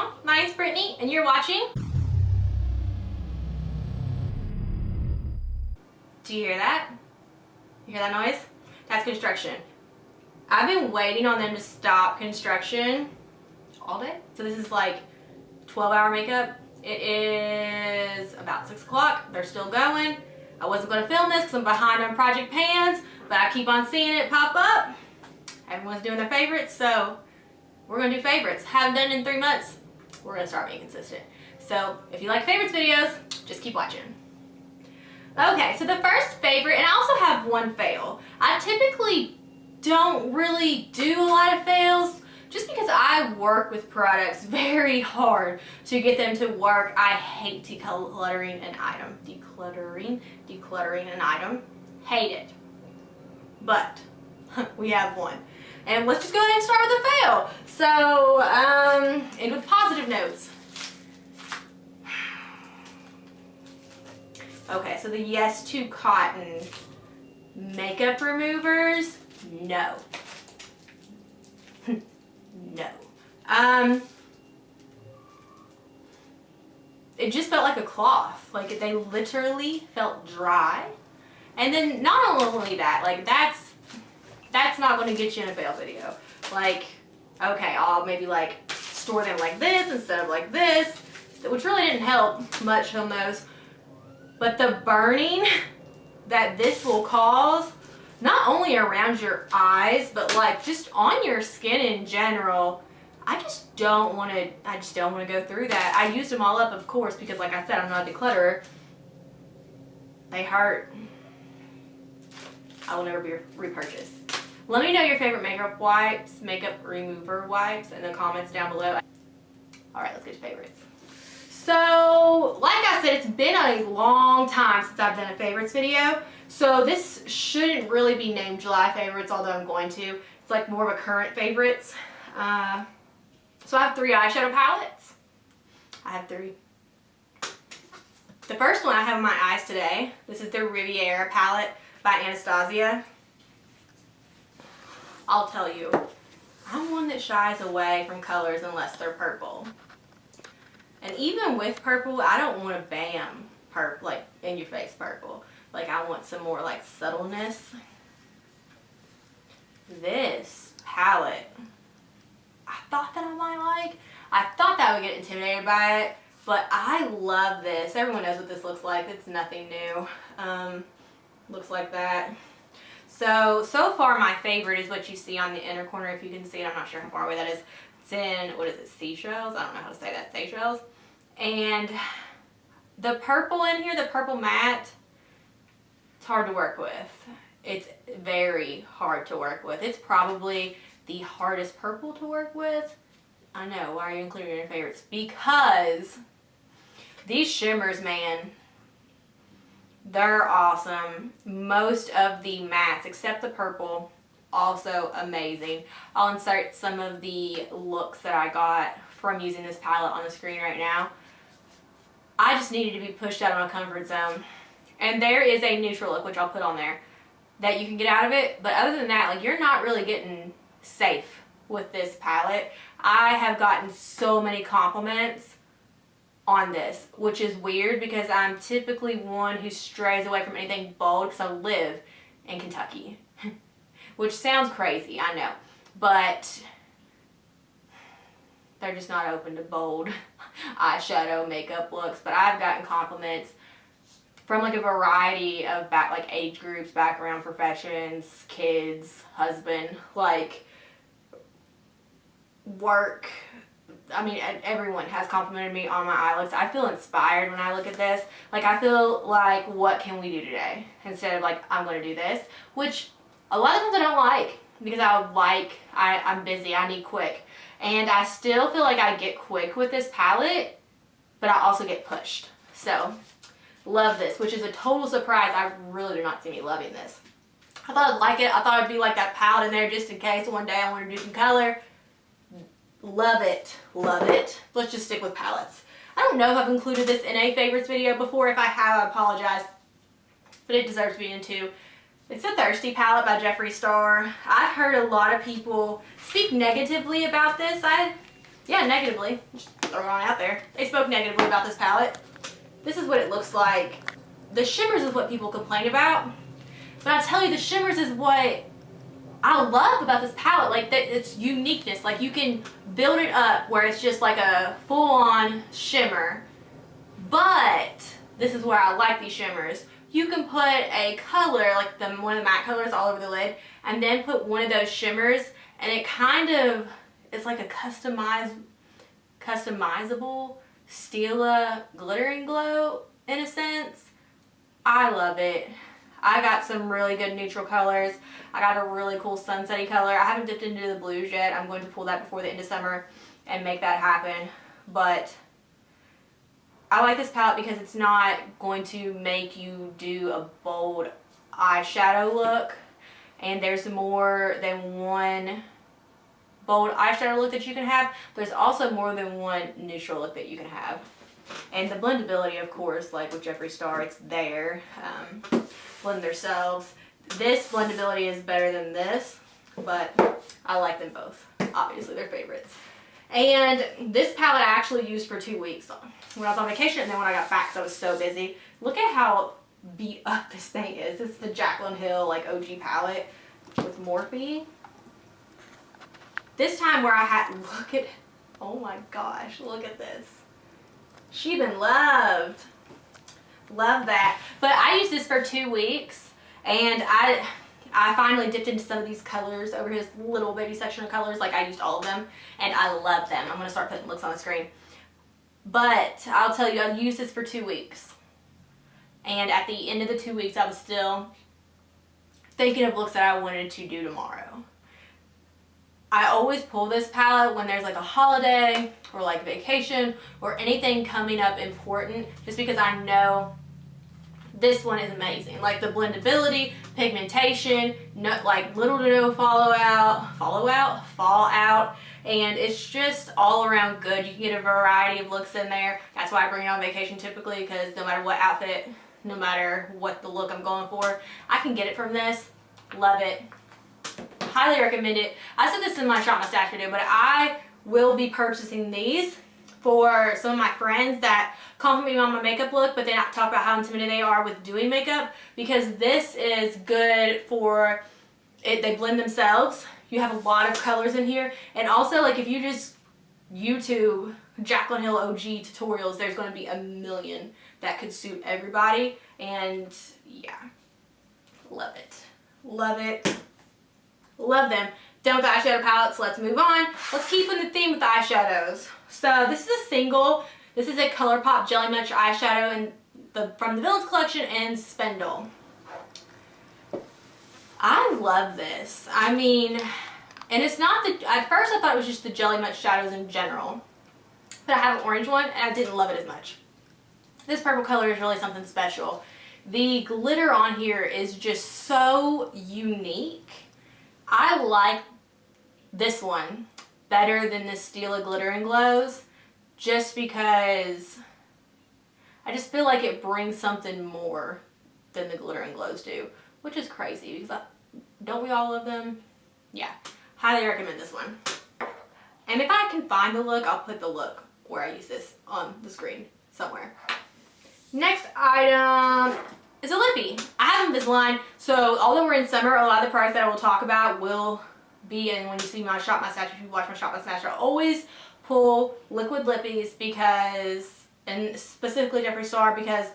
channel. My name's Brittany and you're watching. Do you hear that? You hear that noise? That's construction. I've been waiting on them to stop construction all day. So this is like 12-hour makeup. It is about 6 o'clock. They're still going. I wasn't going to film this because I'm behind on project pans, but I keep on seeing it pop up. Everyone's doing their favorites, so we're going to do favorites. Haven't done it in 3 months. We're going to start being consistent. So if you like favorites videos, just keep watching. Okay, so the first favorite, and I also have one fail. I typically don't really do a lot of fails just because I work with products very hard to get them to work. I hate decluttering an item. Decluttering an item. Hate it. But we have one. And let's just go ahead and start with a fail. So, end with positive notes. Okay, so the Yes to Cotton makeup removers, no. No. It just felt like a cloth. Like they literally felt dry. And then not only that, like that's not going to get you in a fail video. Like, okay, I'll maybe like store them like this instead of like this, which really didn't help much on those. But the burning that this will cause, not only around your eyes, but like just on your skin in general, I just don't want to go through that. I used them all up, of course, because like I said, I'm not a declutterer. They hurt. I will never be repurchased. Let me know your favorite makeup wipes, makeup remover wipes in the comments down below. All right, let's get to favorites. So, like I said, it's been a long time since I've done a favorites video. So this shouldn't really be named July favorites, although I'm going to. It's like more of a current favorites. So I have 3 eyeshadow palettes. I have 3. The first one I have on my eyes today. This is the Riviera palette by Anastasia. I'll tell you, I'm one that shies away from colors unless they're purple. And even with purple, I don't want a bam purple, like in your face purple. Like I want some more like subtleness. This palette, I thought that I might like. I thought that I would get intimidated by it, but I love this. Everyone knows what this looks like. It's nothing new. Looks like that. So far my favorite is what you see on the inner corner. If you can see it, I'm not sure how far away that is. It's in, what is it, seashells? I don't know how to say that, seashells. And the purple in here, the purple matte, it's hard to work with. It's very hard to work with. It's probably the hardest purple to work with. I know, why are you including it in your favorites? Because these shimmers, man, they're awesome. Most of the mattes, except the purple, also amazing. I'll insert some of the looks that I got from using this palette on the screen right now. I just needed to be pushed out of my comfort zone. And there is a neutral look, which I'll put on there, that you can get out of it. But other than that, like, you're not really getting safe with this palette. I have gotten so many compliments on this, which is weird because I'm typically one who strays away from anything bold because I live in Kentucky. Which sounds crazy, I know, but they're just not open to bold eyeshadow makeup looks. But I've gotten compliments from like a variety of like age groups, background, professions, kids, husband, like work. I mean, everyone has complimented me on my eye looks. I feel inspired when I look at this. Like, I feel like, what can we do today? Instead of like, I'm going to do this, which a lot of times I don't like because I'm busy, I need quick. And I still feel like I get quick with this palette, but I also get pushed. So, love this, which is a total surprise. I really do not see me loving this. I thought I'd like it. I thought it'd be like that palette in there just in case one day I want to do some color. Love it. Love it. Let's just stick with palettes. I don't know if I've included this in a favorites video before. If I have, I apologize. But it deserves being in too. It's the Thirsty palette by Jeffree Star. I've heard a lot of people speak negatively about this. I yeah, negatively. Just throw it on out there. They spoke negatively about this palette. This is what it looks like. The shimmers is what people complain about. But I'll tell you, the shimmers is what I love about this palette. Like, that it's uniqueness. Like, you can build it up where it's just like a full-on shimmer. But this is where I like these shimmers. You can put a color, like one of the matte colors all over the lid, and then put one of those shimmers, and it kind of, it's like a customizable Stila glittering glow in a sense. I love it. I got some really good neutral colors. I got a really cool sunsetty color. I haven't dipped into the blues yet. I'm going to pull that before the end of summer and make that happen. But I like this palette because it's not going to make you do a bold eyeshadow look. And there's more than one bold eyeshadow look that you can have. There's also more than one neutral look that you can have. And the blendability, of course, like with Jeffree Star, it's there. Blend themselves. This blendability is better than this, but I like them both. Obviously, they're favorites. And this palette I actually used for 2 weeks when I was on vacation, and then when I got back because I was so busy. Look at how beat up this thing is. This is the Jaclyn Hill like OG palette with Morphe. This time where I had, look at, oh my gosh, look at this. She been loved. Love that. But I used this for 2 weeks, and I finally dipped into some of these colors over his little baby section of colors. Like, I used all of them, and I love them. I'm going to start putting looks on the screen. But I'll tell you, I used this for 2 weeks. And at the end of the 2 weeks, I was still thinking of looks that I wanted to do tomorrow. I always pull this palette when there's like a holiday or like vacation or anything coming up important, just because I know this one is amazing. Like the blendability, pigmentation, no, like little to no fallout, and it's just all around good. You can get a variety of looks in there. That's why I bring it on vacation typically, because no matter what outfit, no matter what the look I'm going for, I can get it from this. Love it. Highly recommend it. I said this in my Shop My Stash video, but I will be purchasing these for some of my friends that compliment me on my makeup look, but then I talk about how intimidated they are with doing makeup, because this is good for it. They blend themselves. You have a lot of colors in here, and also like if you just YouTube Jaclyn Hill OG tutorials, there's going to be a million that could suit everybody, and yeah, love it. Love it. Love them. Done with the eyeshadow palettes. Let's move on. Let's keep in the theme with the eyeshadows. So this is a single. This is a ColourPop Jelly Much eyeshadow from the Villains collection and Spindle. I love this. I mean, and it's not the, at first I thought it was just the Jelly Much shadows in general, but I have an orange one and I didn't love it as much. This purple color is really something special. The glitter on here is just so unique. I like this one better than the Stila Glitter and Glows, just because I just feel like it brings something more than the Glitter and Glows do, which is crazy because don't we all love them? Yeah, highly recommend this one. And if I can find the look, I'll put the look where I use this on the screen somewhere. Next item is a lippy. I have Invisalign, so although we're in summer, a lot of the products that I will talk about will be in when you see my Shop My Stash. If you watch my Shop My Stash, I always pull liquid lippies because, and specifically Jeffree Star, because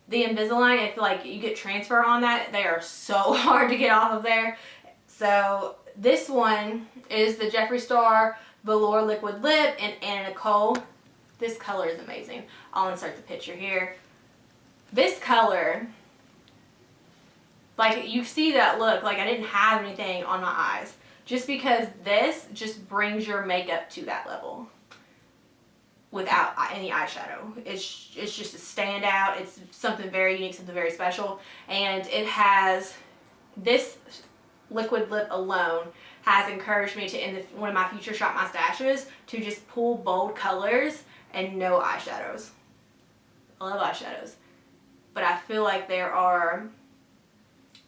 the Invisalign, I feel like you get transfer on that. They are so hard to get off of there. So this one is the Jeffree Star Velour Liquid Lip in Anna Nicole. This color is amazing. I'll insert the picture here. This color, like you see that look, like I didn't have anything on my eyes, just because this just brings your makeup to that level without any eyeshadow. It's just a standout. It's something very unique, something very special, and it has, this liquid lip alone has encouraged me to, in one of my future Shop My Stashes, to just pull bold colors and no eyeshadows. I love eyeshadows, but I feel like there are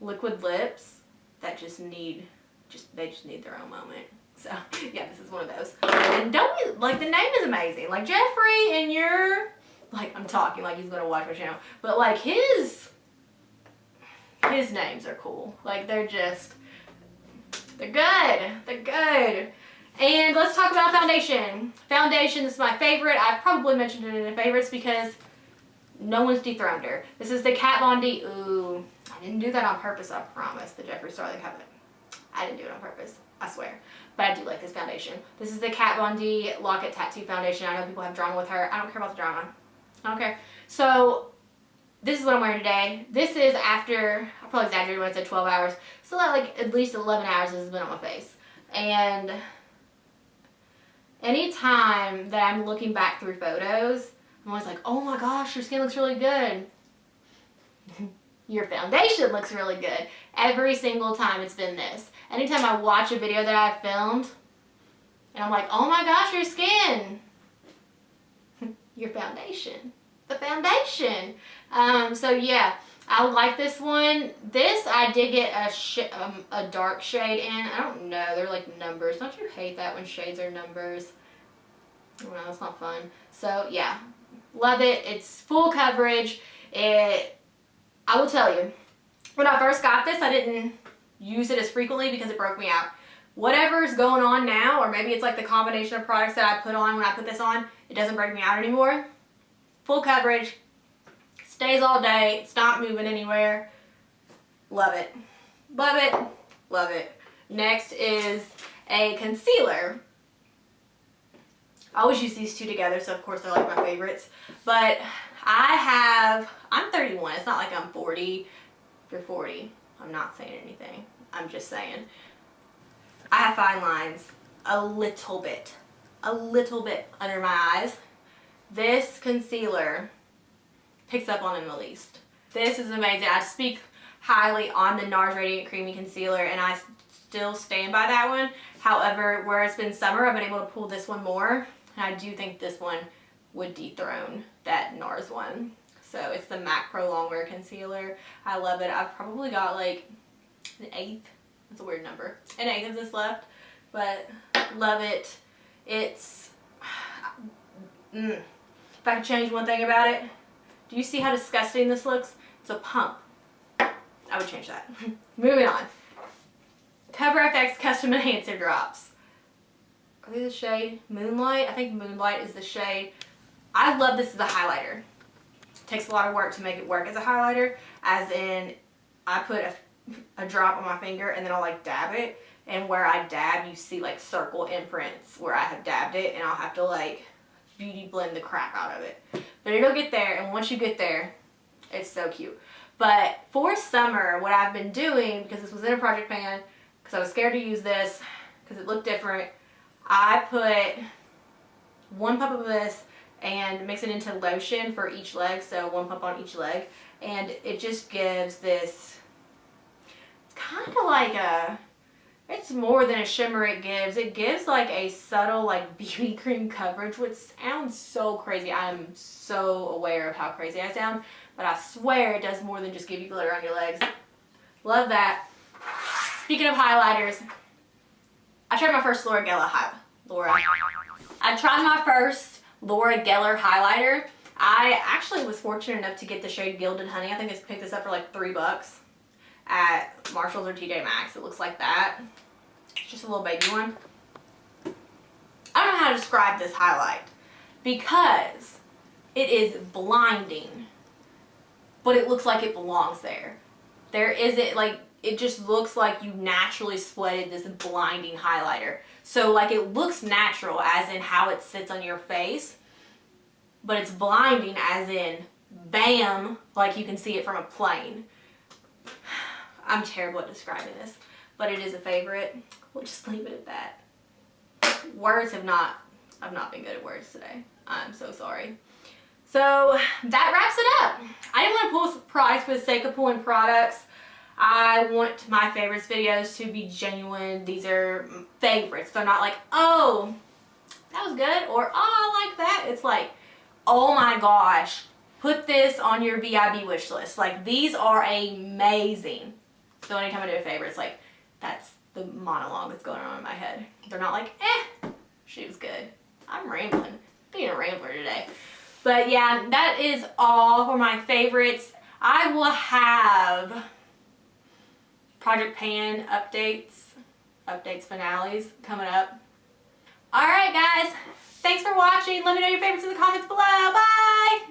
liquid lips that they just need their own moment. So yeah, this is one of those. And don't we, like, the name is amazing. Like Jeffrey, and you're like, I'm talking like he's gonna watch my channel, but like his names are cool. Like they're good. They're good. And let's talk about foundation. Foundation is my favorite. I've probably mentioned it in the favorites because no one's dethroned her. This is the Kat Von D. Ooh, I didn't do that on purpose, I promise. The Jeffree Star, I didn't do it on purpose, I swear. But I do like this foundation. This is the Kat Von D Lock-It Tattoo Foundation. I know people have drama with her. I don't care about the drama. I don't care. So, this is what I'm wearing today. This is after, I probably exaggerated when I said 12 hours. So like at least 11 hours this has been on my face. And anytime that I'm looking back through photos, I'm always like, oh my gosh, your skin looks really good. Your foundation looks really good. Every single time it's been this. Anytime I watch a video that I filmed, and I'm like, oh my gosh, your skin. Your foundation. The foundation. So yeah, I like this one. This I did get a dark shade in. I don't know, they're like numbers. Don't you hate that when shades are numbers? I don't know, it's not fun. So yeah, love it. It's full coverage. I will tell you, when I first got this, I didn't use it as frequently because it broke me out. Whatever's going on now, or maybe it's like the combination of products that I put on when I put this on, it doesn't break me out anymore. Full coverage, stays all day, it's not moving anywhere. Love it. Love it. Love it. Next is a concealer. I always use these two together, so of course they're like my favorites. But I'm 31, it's not like I'm 40. If you're 40, I'm not saying anything. I'm just saying. I have fine lines, a little bit under my eyes. This concealer picks up on them the least. This is amazing. I speak highly on the NARS Radiant Creamy Concealer, and I still stand by that one. However, where it's been summer, I've been able to pull this one more, and I do think this one would dethrone that NARS one. So it's the MAC Pro Longwear Concealer. I love it. I've probably got like an eighth. That's a weird number. An eighth of this left, but love it. It's if I could change one thing about it, do you see how disgusting this looks? It's a pump. I would change that. Moving on. Cover FX Custom Enhancer Drops. Are they the shade Moonlight? I think Moonlight is the shade. I love this as a highlighter. It takes a lot of work to make it work as a highlighter, as in I put a drop on my finger and then I'll like dab it, and where I dab you see like circle imprints where I have dabbed it, and I'll have to like beauty blend the crap out of it. But it'll get there, and once you get there, it's so cute. But for summer, what I've been doing, because this was in a project pan, because I was scared to use this because it looked different, I put one pump of this and mix it into lotion for each leg, so one pump on each leg, and it just gives this, it's kind of like a, it's more than a shimmer. It gives like a subtle like BB cream coverage, which sounds so crazy. I'm so aware of how crazy I sound, but I swear it does more than just give you glitter on your legs. Love that. Speaking of highlighters, I tried my first Laura Geller highlighter. I actually was fortunate enough to get the shade Gilded Honey. I think I picked this up for like $3 at Marshalls or TJ Maxx. It looks like that. It's just a little baby one. I don't know how to describe this highlight because it is blinding, but it looks like it belongs there. There isn't, like, it just looks like you naturally sweated this blinding highlighter. So like it looks natural as in how it sits on your face, but it's blinding as in bam, like you can see it from a plane. I'm terrible at describing this, but it is a favorite. We'll just leave it at that. Words I've not been good at words today. I'm so sorry. So that wraps it up. I didn't want to pull products for the sake of pulling products. I want my favorites videos to be genuine. These are favorites. They're not like, oh, that was good, or oh, I like that. It's like, oh my gosh, put this on your VIB wish list. Like, these are amazing. So anytime I do a favorite, it's like, the monologue that's going on in my head. They're not like, eh, she was good. I'm rambling. Being a rambler today. But yeah, that is all for my favorites. I will have Project Pan updates, finales coming up. Alright guys, thanks for watching. Let me know your favorites in the comments below. Bye!